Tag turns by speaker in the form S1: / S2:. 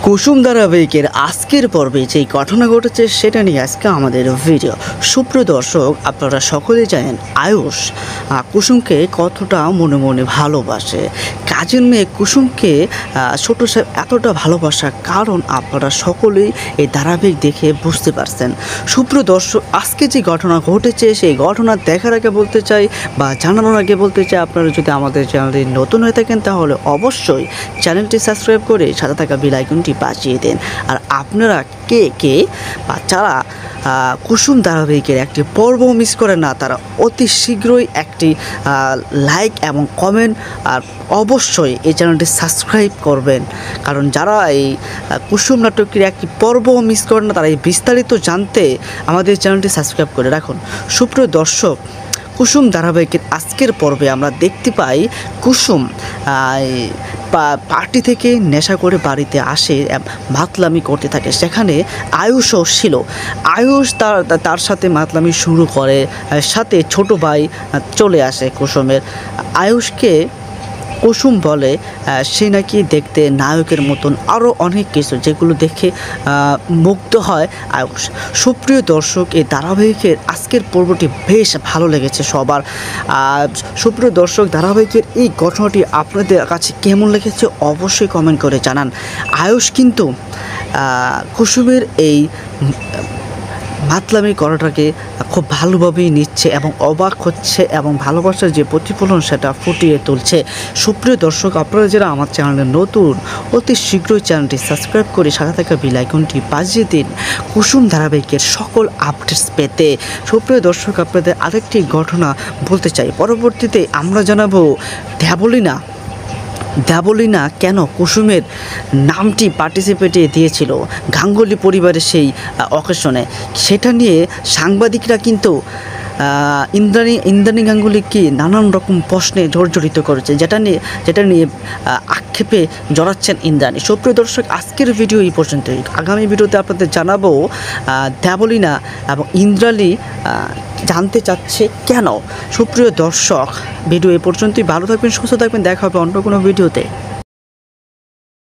S1: কুসুম ধারাবাহিকের আজকের পর্বে যেই ঘটনা ঘটেছে সেটা নিয়ে আজকে আমাদের ভিডিও। সুপ্রিয় দর্শক, আপনারা সকলেই জানেন আয়ুষ কুসুমকে কতটা মনে মনে ভালোবাসে। কাজের মেয়ে কুসুমকে ছোট সাহেব এতটা ভালোবাসা কারণ আপনারা সকলেই এই ধারাবাহিক দেখে বুঝতে পারছেন। সুপ্রিয় দর্শক, আজকে যে ঘটনা ঘটেছে সেই ঘটনা দেখার আগে বলতে চাই বা জানানোর আগে বলতে চাই, আপনারা যদি আমাদের চ্যানেলটি নতুন হয়ে থাকেন তাহলে অবশ্যই চ্যানেলটি সাবস্ক্রাইব করে সাথে থাকা বেল আইকনটি বাজিয়ে দেন। আর আপনারা কে কে বা যারা কুসুম ধারাবাহিকের একটি পর্ব মিস করেন না, তারা অতি শীঘ্রই একটি লাইক এবং কমেন্ট আর অবশ্যই এই চ্যানেলটি সাবস্ক্রাইব করবেন। কারণ যারা এই কুসুম নাটকের একটি পর্ব মিস করেন না, তারা এই বিস্তারিত জানতে আমাদের চ্যানেলটি সাবস্ক্রাইব করে রাখুন। সুপ্রিয় দর্শক, কুসুম ধারাবাহিকের আজকের পর্বে আমরা দেখতে পাই কুসুম পার্টি থেকে নেশা করে বাড়িতে আসে, মাতলামি করতে থাকে। সেখানে আয়ুষও ছিল। আয়ুষ তার সাথে মাতলামি শুরু করে, সাথে ছোট ভাই চলে আসে কুসুমের। আয়ুষকে কুসুম বলে সে নাকি দেখতে নায়কের মতন, আরও অনেক কিছু যেগুলো দেখে মুগ্ধ হয় আয়ুষ। সুপ্রিয় দর্শক, এই ধারাবাহিকের আজকের পর্বটি বেশ ভালো লেগেছে সবার। সুপ্রিয় দর্শক, ধারাবাহিকের এই ঘটনাটি আপনাদের কাছে কেমন লেগেছে অবশ্যই কমেন্ট করে জানান। আয়ুষ কিন্তু কুসুমের এই মাতলামি করাটাকে খুব ভালোভাবেই নিচ্ছে এবং অবাক হচ্ছে এবং ভালোবাসার যে প্রতিফলন সেটা ফুটিয়ে তুলছে। সুপ্রিয় দর্শক, আপনারা যারা আমার চ্যানেলে নতুন, অতি শীঘ্রই চ্যানেলটি সাবস্ক্রাইব করে সাথে থাকা বেল আইকনটি বাজিয়ে দিন কুসুম ধারাবাহিকের সকল আপডেটস পেতে। সুপ্রিয় দর্শক, আপনাদের আরেকটি ঘটনা বলতে চাই। পরবর্তীতে আমরা জানাবো দেবলীনা কেন কুসুমের নামটি পার্টিসিপেটে দিয়েছিল গাঙ্গুলি পরিবারের সেই অকেশনে, সেটা নিয়ে সাংবাদিকরা কিন্তু ইন্দ্রাণী গাঙ্গুলিকে নানান রকম প্রশ্নে জর্জরিত করেছে, যেটা নিয়ে আক্ষেপে জড়াচ্ছেন ইন্দ্রাণী। সুপ্রিয় দর্শক, আজকের ভিডিও এই পর্যন্তই। আগামী ভিডিওতে আপনাদের জানাবো দেবলীনা এবং ইন্দ্রাণী জানতে চাচ্ছে কেন। সুপ্রিয় দর্শক, ভিডিও এই পর্যন্তই। ভালো থাকবেন, সুস্থ থাকবেন, দেখা হবে অন্য কোনো ভিডিওতে।